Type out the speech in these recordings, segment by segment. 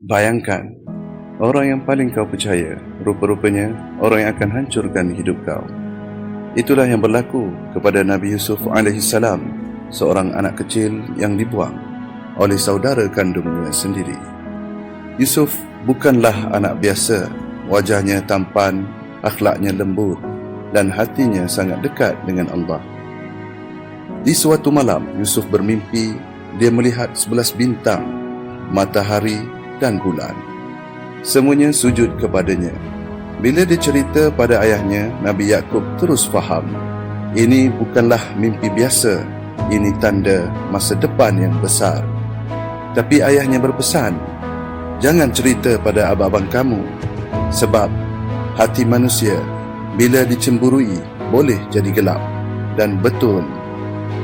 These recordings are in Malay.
Bayangkan, orang yang paling kau percaya, rupa-rupanya orang yang akan hancurkan hidup kau. Itulah yang berlaku kepada Nabi Yusuf alaihissalam, seorang anak kecil yang dibuang oleh saudara kandungnya sendiri. Yusuf bukanlah anak biasa, wajahnya tampan, akhlaknya lembut dan hatinya sangat dekat dengan Allah. Di suatu malam, Yusuf bermimpi dia melihat 11 bintang, matahari dan bulan. Semuanya sujud kepadanya. Bila dia cerita pada ayahnya, Nabi Yaqub terus faham. Ini bukanlah mimpi biasa, ini tanda masa depan yang besar. Tapi ayahnya berpesan, jangan cerita pada abang-abang kamu, sebab hati manusia bila dicemburui boleh jadi gelap. Dan betul,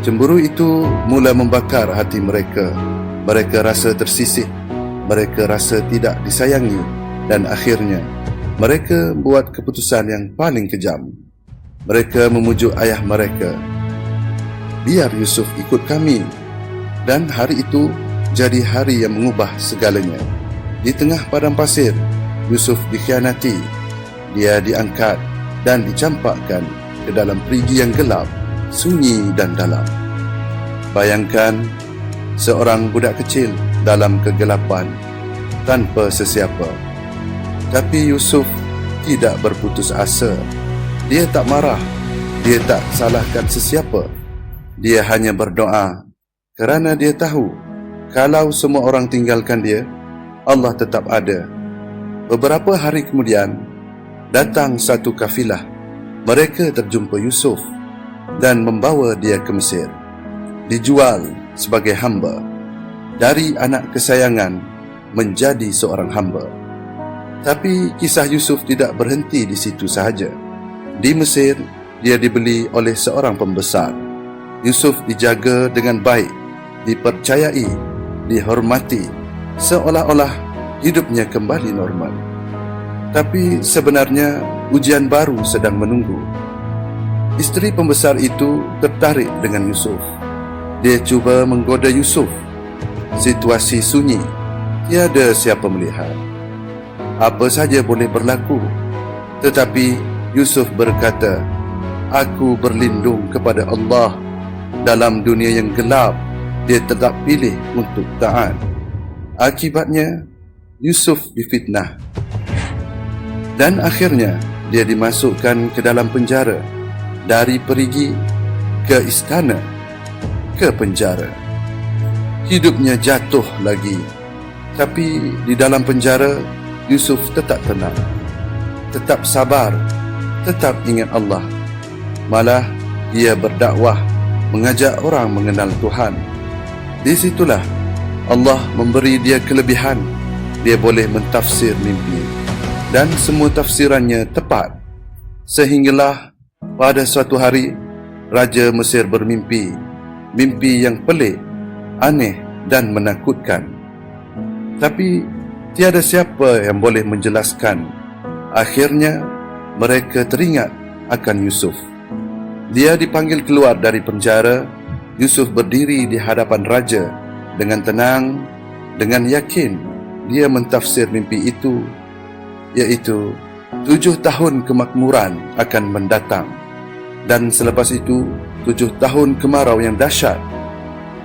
cemburu itu mula membakar hati mereka. Mereka rasa tersisih, mereka rasa tidak disayangi, dan akhirnya mereka buat keputusan yang paling kejam. Mereka memujuk ayah mereka, biar Yusuf ikut kami. Dan hari itu jadi hari yang mengubah segalanya. Di tengah padang pasir, Yusuf dikhianati. Dia diangkat dan dicampakkan ke dalam perigi yang gelap, sunyi dan dalam. Bayangkan seorang budak kecil dalam kegelapan tanpa sesiapa. Tapi Yusuf tidak berputus asa. Dia tak marah, dia tak salahkan sesiapa. Dia hanya berdoa kerana dia tahu kalau semua orang tinggalkan dia, Allah tetap ada. Beberapa hari kemudian, datang satu kafilah. Mereka terjumpa Yusuf dan membawa dia ke Mesir. Dijual sebagai hamba. Dari anak kesayangan menjadi seorang hamba. Tapi kisah Yusuf tidak berhenti di situ sahaja. Di Mesir, dia dibeli oleh seorang pembesar. Yusuf dijaga dengan baik, dipercayai, dihormati, seolah-olah hidupnya kembali normal. Tapi sebenarnya ujian baru sedang menunggu. Isteri pembesar itu tertarik dengan Yusuf. Dia cuba menggoda Yusuf. Situasi sunyi, tiada siapa melihat. Apa saja boleh berlaku. Tetapi Yusuf berkata, aku berlindung kepada Allah. Dalam dunia yang gelap, dia tetap pilih untuk taat. Akibatnya, Yusuf difitnah. Dan akhirnya, dia dimasukkan ke dalam penjara. Dari perigi ke istana, ke penjara. Hidupnya jatuh lagi. Tapi di dalam penjara, Yusuf tetap tenang, tetap sabar, tetap ingat Allah. Malah dia berdakwah, mengajak orang mengenal Tuhan. Di situlah Allah memberi dia kelebihan. Dia boleh mentafsir mimpi, dan semua tafsirannya tepat. Sehinggalah pada suatu hari, Raja Mesir bermimpi, mimpi yang pelik, aneh dan menakutkan. Tapi tiada siapa yang boleh menjelaskan. Akhirnya mereka teringat akan Yusuf. Dia dipanggil keluar dari penjara. Yusuf berdiri di hadapan raja dengan tenang, dengan yakin. Dia mentafsir mimpi itu, iaitu 7 tahun kemakmuran akan mendatang, dan selepas itu 7 tahun kemarau yang dahsyat.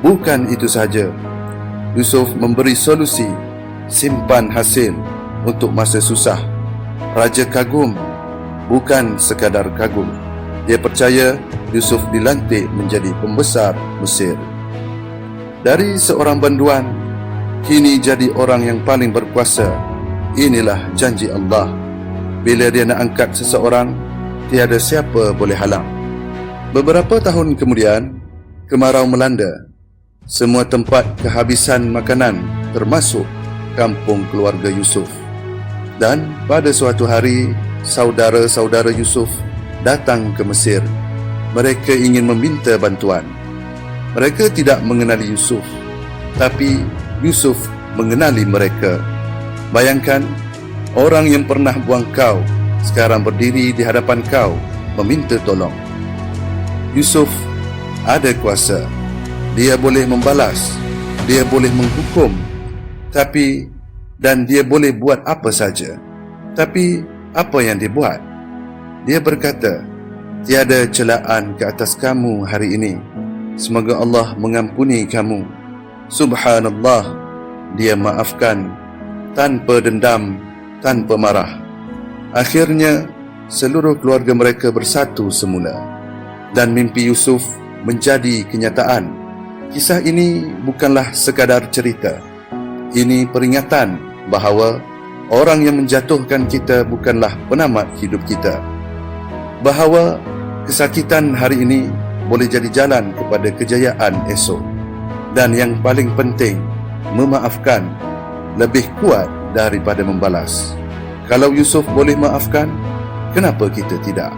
Bukan itu sahaja, Yusuf memberi solusi, simpan hasil untuk masa susah. Raja kagum, bukan sekadar kagum. Dia percaya Yusuf dilantik menjadi pembesar Mesir. Dari seorang banduan, kini jadi orang yang paling berkuasa. Inilah janji Allah. Bila dia nak angkat seseorang, tiada siapa boleh halang. Beberapa tahun kemudian, kemarau melanda. Semua tempat kehabisan makanan, termasuk kampung keluarga Yusuf. Dan pada suatu hari, saudara-saudara Yusuf datang ke Mesir. Mereka ingin meminta bantuan. Mereka tidak mengenali Yusuf, tapi Yusuf mengenali mereka. Bayangkan, orang yang pernah buang kau sekarang berdiri di hadapan kau meminta tolong. Yusuf ada kuasa. Dia boleh membalas, dia boleh menghukum, tapi dan dia boleh buat apa saja. Tapi apa yang dia buat? Dia berkata, "Tiada celaan ke atas kamu hari ini. Semoga Allah mengampuni kamu." Subhanallah, dia maafkan tanpa dendam, tanpa marah. Akhirnya, seluruh keluarga mereka bersatu semula dan mimpi Yusuf menjadi kenyataan. Kisah ini bukanlah sekadar cerita. Ini peringatan bahawa orang yang menjatuhkan kita bukanlah penamat hidup kita. Bahawa kesakitan hari ini boleh jadi jalan kepada kejayaan esok. Dan yang paling penting, memaafkan lebih kuat daripada membalas. Kalau Yusuf boleh maafkan, kenapa kita tidak?